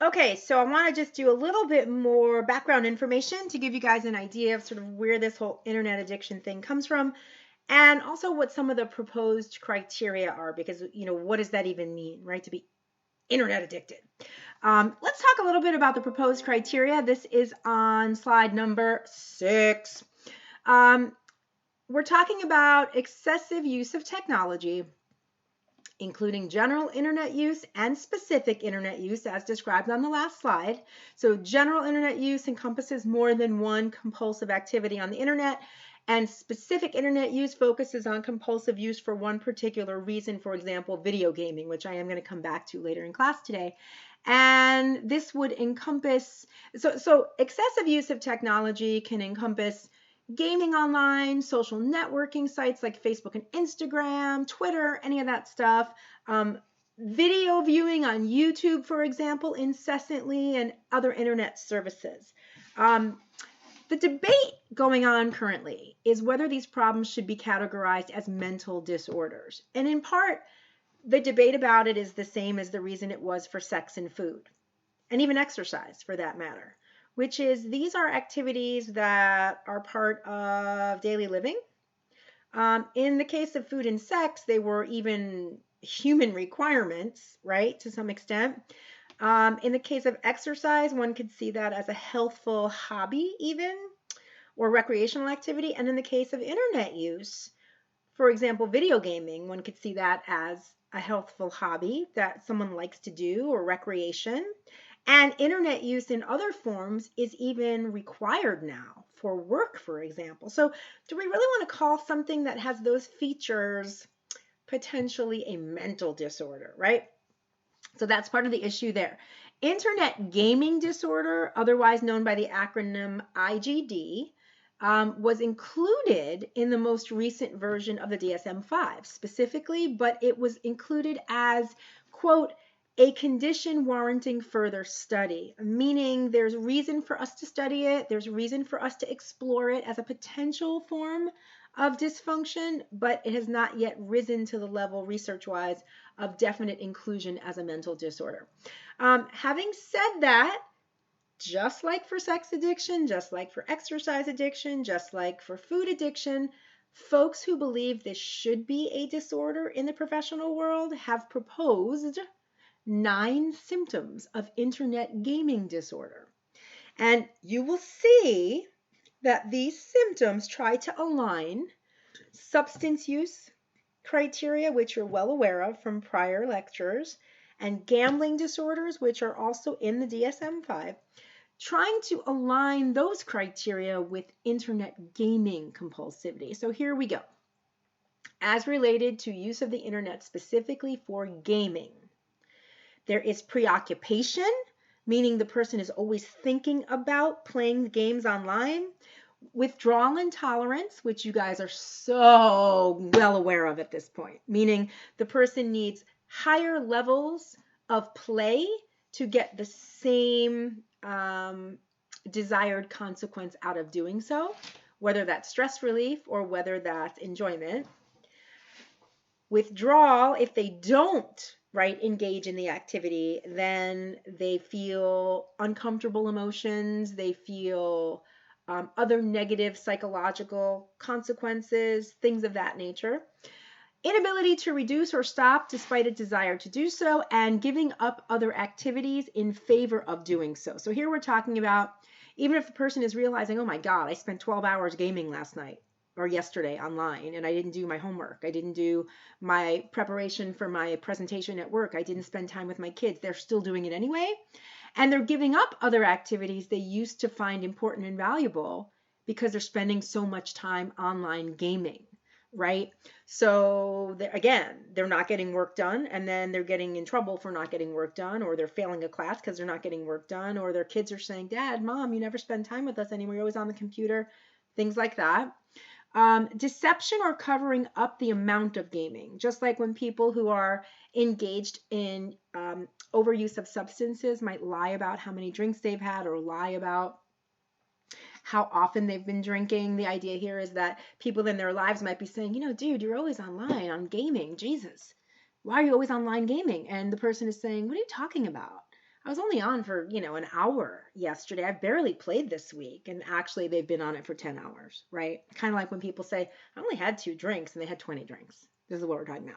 Okay, so I want to just do a little bit more background information to give you guys an idea of sort of where this whole internet addiction thing comes from, and also what some of the proposed criteria are, because, what does that even mean, right, to be internet addicted? Let's talk a little bit about the proposed criteria. This is on slide number 6. Um, we're talking about excessive use of technology, including general internet use and specific internet use as described on the last slide. So general internet use encompasses more than one compulsive activity on the internet, and specific internet use focuses on compulsive use for one particular reason, for example, video gaming, which I am going to come back to later in class today. And this would encompass, so excessive use of technology can encompass gaming online, social networking sites like Facebook and Instagram, Twitter, any of that stuff, video viewing on YouTube, for example, incessantly, and other internet services. The debate going on currently is whether these problems should be categorized as mental disorders. And in part, the debate about it is the same as the reason it was for sex and food, and even exercise for that matter, which is these are activities that are part of daily living. In the case of food and sex, they were even human requirements, right, to some extent. In the case of exercise, one could see that as a healthful hobby even, or recreational activity. And in the case of internet use, for example, video gaming, one could see that as a healthful hobby that someone likes to do, or recreation. And internet use in other forms is even required now for work, for example. So do we really want to call something that has those features potentially a mental disorder, right? So that's part of the issue there. Internet gaming disorder, otherwise known by the acronym IGD, was included in the most recent version of the DSM-5 specifically, but it was included as, quote, a condition warranting further study, meaning there's reason for us to study it, there's reason for us to explore it as a potential form of dysfunction, but it has not yet risen to the level research-wise of definite inclusion as a mental disorder. Having said that, just like for sex addiction, just like for exercise addiction, just like for food addiction, folks who believe this should be a disorder in the professional world have proposed 9 symptoms of internet gaming disorder. And you will see that these symptoms try to align substance use criteria, which you're well aware of from prior lectures, and gambling disorders, which are also in the DSM-5, trying to align those criteria with internet gaming compulsivity. So here we go. As related to use of the internet specifically for gaming, there is preoccupation, meaning the person is always thinking about playing games online. Withdrawal intolerance, which you guys are so well aware of at this point, meaning the person needs higher levels of play to get the same desired consequence out of doing so, whether that's stress relief or whether that's enjoyment. Withdrawal, if they don't engage in the activity, then they feel uncomfortable emotions, they feel other negative psychological consequences, things of that nature. Inability to reduce or stop despite a desire to do so, and giving up other activities in favor of doing so. So here we're talking about, even if the person is realizing, oh my God, I spent 12 hours gaming last night or yesterday online, and I didn't do my homework, I didn't do my preparation for my presentation at work, I didn't spend time with my kids, they're still doing it anyway. And they're giving up other activities they used to find important and valuable because they're spending so much time online gaming, right? So they're not getting work done, and then they're getting in trouble for not getting work done, or they're failing a class because they're not getting work done, or their kids are saying, Dad, Mom, you never spend time with us anymore, you're always on the computer, things like that. Deception or covering up the amount of gaming, just like when people who are engaged in overuse of substances might lie about how many drinks they've had or lie about how often they've been drinking. The idea here is that people in their lives might be saying, dude, you're always online on gaming. Jesus, why are you always online gaming? And the person is saying, what are you talking about? I was only on for, an hour yesterday. I've barely played this week. And actually, they've been on it for 10 hours, right? Kind of like when people say, I only had 2 drinks and they had 20 drinks. This is what we're talking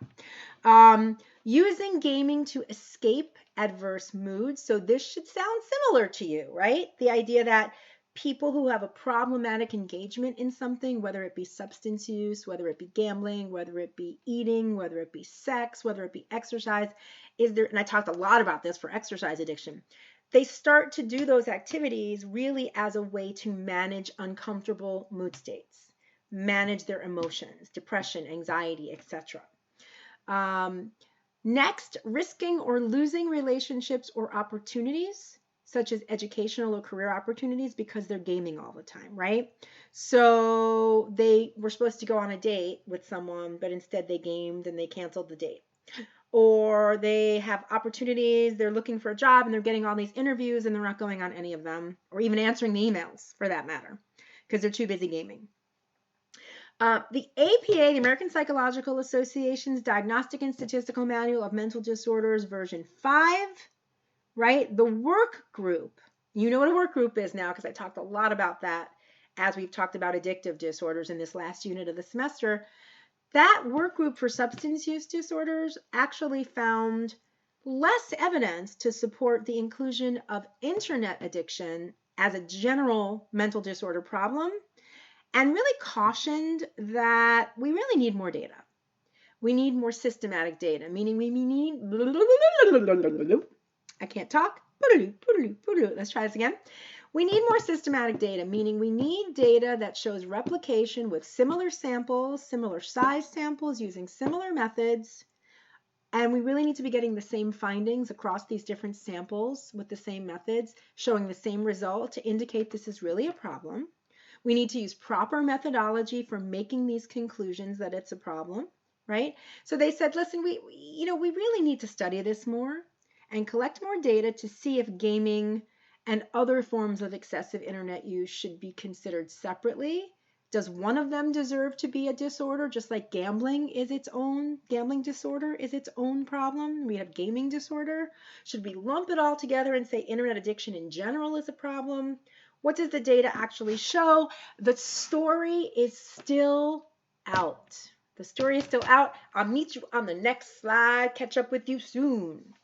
about. Using gaming to escape adverse moods. So this should sound similar to you, right? The idea that people who have a problematic engagement in something, whether it be substance use, whether it be gambling, whether it be eating, whether it be sex, whether it be exercise, and I talked a lot about this for exercise addiction, they start to do those activities really as a way to manage uncomfortable mood states, manage their emotions, depression, anxiety, etc. Next, risking or losing relationships or opportunities, such as educational or career opportunities, because they're gaming all the time, right? So they were supposed to go on a date with someone, but instead they gamed and they canceled the date. Or they have opportunities, they're looking for a job and they're getting all these interviews and they're not going on any of them, or even answering the emails for that matter, because they're too busy gaming. The APA, the American Psychological Association's Diagnostic and Statistical Manual of Mental Disorders, version 5, right? The work group. You know what a work group is now because I talked a lot about that as we've talked about addictive disorders in this last unit of the semester. That work group for substance use disorders actually found less evidence to support the inclusion of internet addiction as a general mental disorder problem, and really cautioned that we really need more data. We need more systematic data, meaning we need, I can't talk. Let's try this again. We need more systematic data, meaning we need data that shows replication with similar samples, similar size samples using similar methods. And we really need to be getting the same findings across these different samples with the same methods, showing the same result to indicate this is really a problem. We need to use proper methodology for making these conclusions that it's a problem, right? So they said, listen, we really need to study this more and collect more data to see if gaming and other forms of excessive internet use should be considered separately. Does one of them deserve to be a disorder, just like gambling disorder is its own problem? We have gaming disorder. Should we lump it all together and say internet addiction in general is a problem? What does the data actually show? The story is still out. The story is still out. I'll meet you on the next slide. Catch up with you soon.